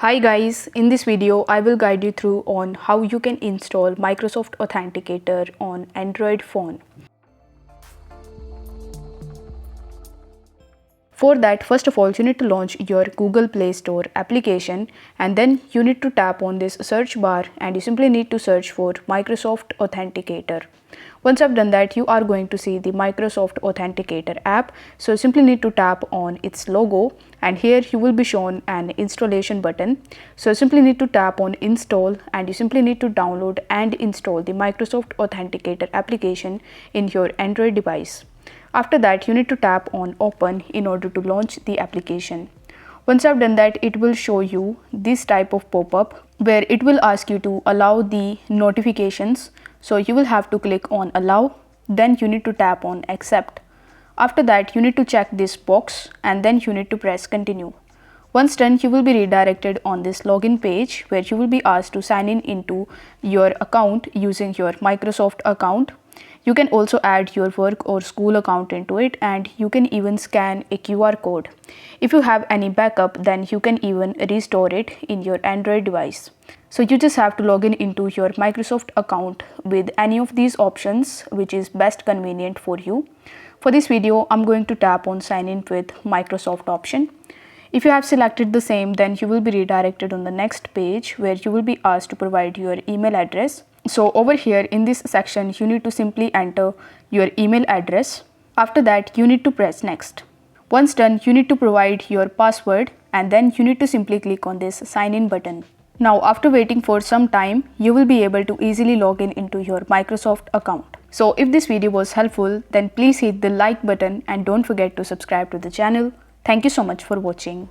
Hi guys, in this video I will guide you through on how you can install Microsoft Authenticator on Android phone. For that, first of all, you need to launch your Google Play Store application, and then you need to tap on this search bar and you simply need to search for Microsoft Authenticator. Once I've done that, you are going to see the Microsoft Authenticator app. So simply need to tap on its logo, and here you will be shown an installation button. So simply need to tap on install, and you simply need to download and install the Microsoft Authenticator application in your Android device. After that, you need to tap on open in order to launch the application. Once I've done that, it will show you this type of pop-up where it will ask you to allow the notifications. So you will have to click on allow, then you need to tap on accept. After that, you need to check this box and then you need to press continue. Once done, you will be redirected on this login page where you will be asked to sign in into your account using your Microsoft account. You can also add your work or school account into it, and you can even scan a QR code. If you have any backup, then you can even restore it in your Android device. So you just have to log in into your Microsoft account with any of these options which is best convenient for you. For this video, I'm going to tap on sign in with Microsoft option. If you have selected the same, then you will be redirected on the next page where you will be asked to provide your email address. So over here in this section, you need to simply enter your email address. After that, you need to press next. Once done, you need to provide your password and then you need to simply click on this sign in button. Now after waiting for some time, you will be able to easily log in into your Microsoft account. So if this video was helpful, then please hit the like button and don't forget to subscribe to the channel. Thank you so much for watching.